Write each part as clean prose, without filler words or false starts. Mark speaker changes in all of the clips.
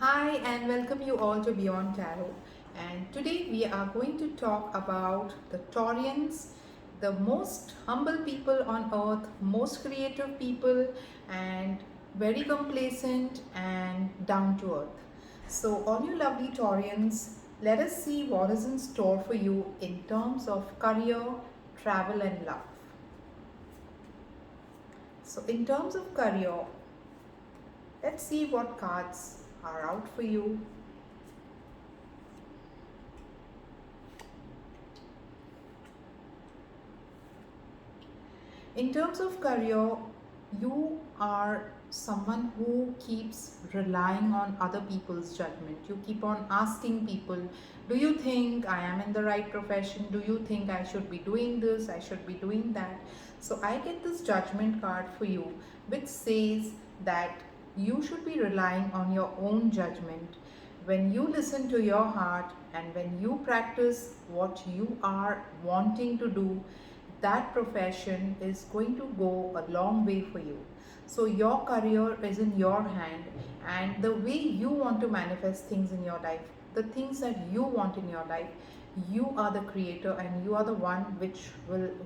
Speaker 1: Hi and welcome you all to Beyond Tarot. And today we are going to talk about the Taureans, the most humble people on earth, most creative people, and very complacent and down to earth. So, all you lovely Taurians, let us see what is in store for you in terms of career, travel, and love. So, in terms of career, let's see what cards are out for you. In terms of career, you are someone who keeps relying on other people's judgment. You keep on asking people, do you think I am in the right profession? Do you think I should be doing this? I should be doing that. So I get this judgment card for you, which says that you should be relying on your own judgment. When you listen to your heart and when you practice what you are wanting to do, that profession is going to go a long way for you. So your career is in your hand, and the way you want to manifest things in your life, the things that you want in your life, you are the creator and you are the one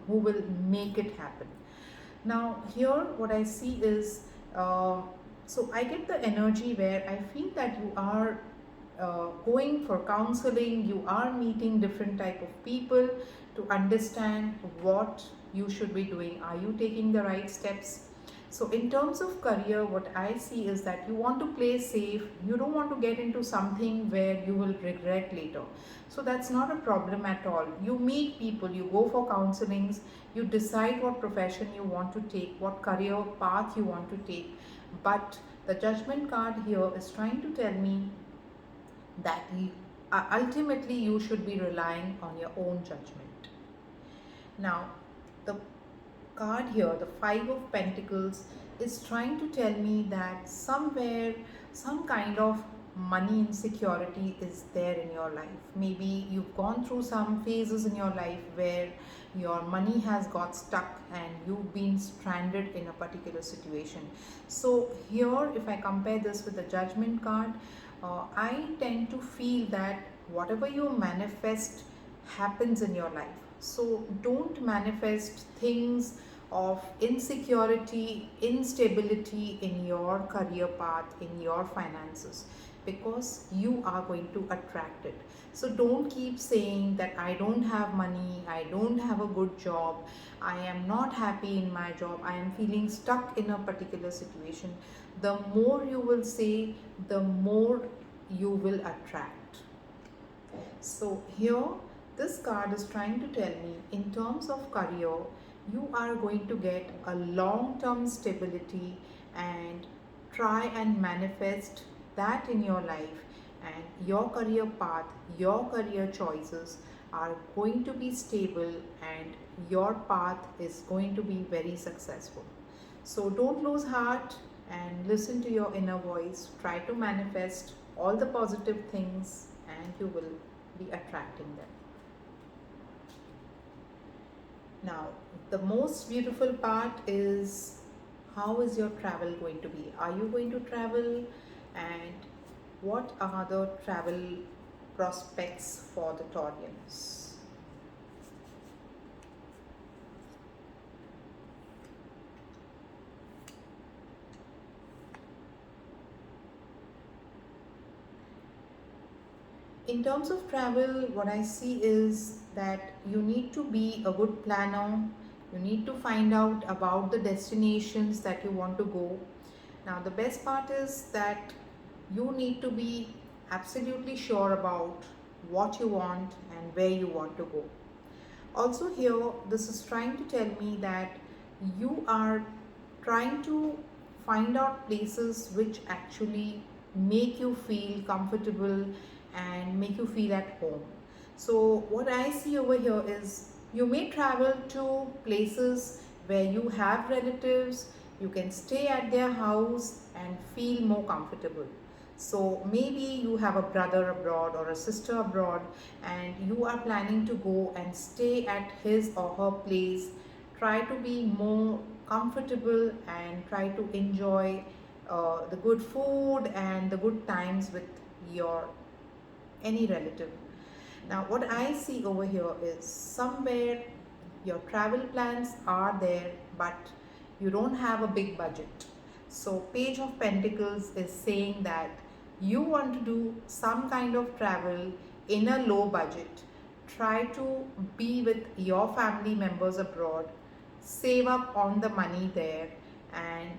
Speaker 1: who will make it happen. Now here what I see is so I get the energy where I feel that you are going for counseling, you are meeting different type of people to understand what you should be doing. Are you taking the right steps? So in terms of career, what I see is that you want to play safe. You don't want to get into something where you will regret later. So that's not a problem at all. You meet people, you go for counselings, you decide what profession you want to take, what career path you want to take. But the judgment card here is trying to tell me that ultimately you should be relying on your own judgment. Now, the card here, the Five of Pentacles, is trying to tell me that somewhere some kind of money insecurity is there in your life. Maybe you've gone through some phases in your life where your money has got stuck and you've been stranded in a particular situation. So here, if I compare this with the Judgment card, I tend to feel that whatever you manifest happens in your life. So don't manifest things of insecurity, instability in your career path, in your finances, because you are going to attract it. So don't keep saying that I don't have money, I don't have a good job, I am not happy in my job, I am feeling stuck in a particular situation. The more you will say, the more you will attract. So here this card is trying to tell me in terms of career, you are going to get a long-term stability, and try and manifest that in your life, and your career path, your career choices are going to be stable, and your path is going to be very successful. So don't lose heart and listen to your inner voice. Try to manifest all the positive things and you will be attracting them. Now, the most beautiful part is, how is your travel going to be? Are you going to travel, and what are the travel prospects for the Taurians? In terms of travel, what I see is that you need to be a good planner. You need to find out about the destinations that you want to go. Now, the best part is that you need to be absolutely sure about what you want and where you want to go. Also, here, this is trying to tell me that you are trying to find out places which actually make you feel comfortable and make you feel at home. So what I see over here is, you may travel to places where you have relatives, you can stay at their house and feel more comfortable. So maybe you have a brother abroad or a sister abroad and you are planning to go and stay at his or her place. Try to be more comfortable and try to enjoy the good food and the good times with your any relative. Now, what I see over here is somewhere your travel plans are there, but you don't have a big budget. So, Page of Pentacles is saying that you want to do some kind of travel in a low budget. Try to be with your family members abroad, save up on the money there, and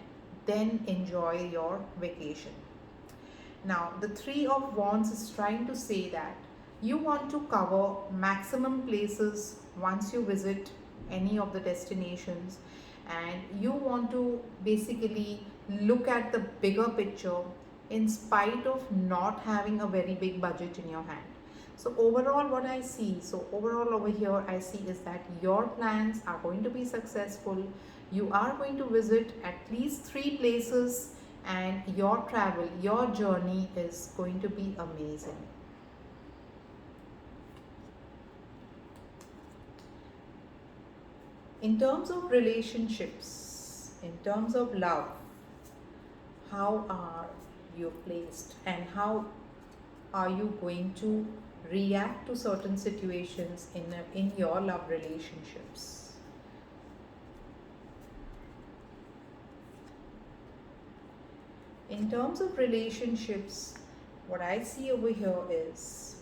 Speaker 1: then enjoy your vacation. Now, the Three of Wands is trying to say that you want to cover maximum places once you visit any of the destinations, and you want to basically look at the bigger picture in spite of not having a very big budget in your hand. So overall what I see, so overall over here I see is that your plans are going to be successful. You are going to visit at least 3 places, and your travel, your journey is going to be amazing. In terms of relationships, in terms of love, how are you placed and how are you going to react to certain situations in your love relationships? In terms of relationships, what I see over here is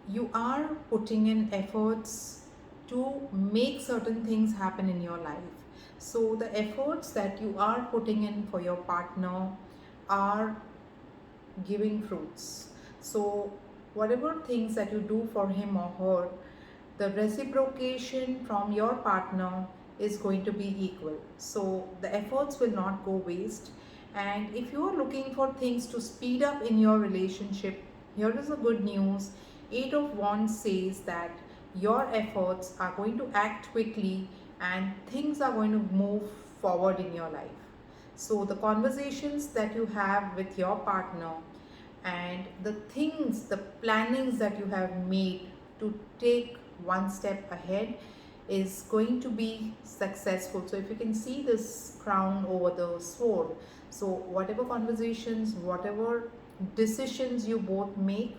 Speaker 1: you are putting in efforts to make certain things happen in your life. So the efforts that you are putting in for your partner are giving fruits. So whatever things that you do for him or her, the reciprocation from your partner is going to be equal. So the efforts will not go waste. And if you are looking for things to speed up in your relationship, here is the good news. Eight of Wands says that your efforts are going to act quickly and things are going to move forward in your life. So the conversations that you have with your partner and the things, the plannings that you have made to take one step ahead is going to be successful. So if you can see this crown over the sword, so whatever conversations, whatever decisions you both make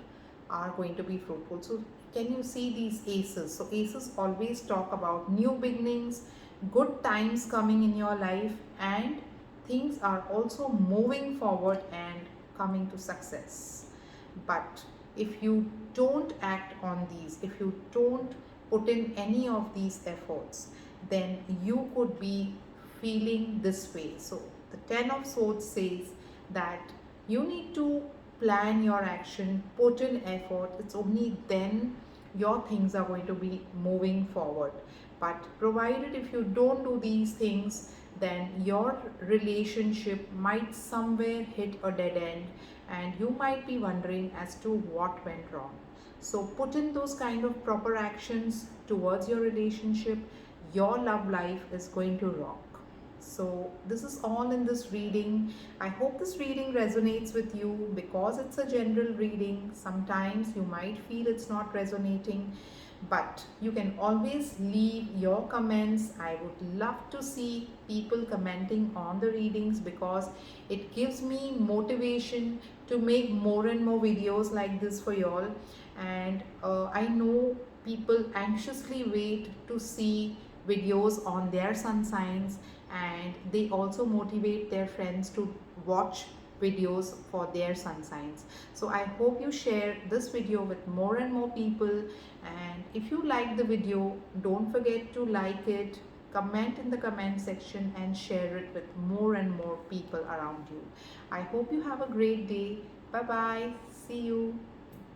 Speaker 1: are going to be fruitful. So can you see these aces? So aces always talk about new beginnings, good times coming in your life, and things are also moving forward and coming to success. But if you don't act on these, if you don't put in any of these efforts, then you could be feeling this way. So the Ten of Swords says that you need to plan your action, put in effort. It's only then your things are going to be moving forward. But provided if you don't do these things, then your relationship might somewhere hit a dead end and you might be wondering as to what went wrong. So put in those kind of proper actions towards your relationship. Your love life is going to rock. So this is all in this reading. I hope this reading resonates with you because it's a general reading. Sometimes you might feel it's not resonating, but you can always leave your comments. I would love to see people commenting on the readings because it gives me motivation to make more and more videos like this for y'all. And I know people anxiously wait to see videos on their sun signs, and they also motivate their friends to watch videos for their sun signs. So I hope you share this video with more and more people, and if you like the video, don't forget to like it, comment in the comment section and share it with more and more people around you. I hope you have a great day. Bye bye. See you.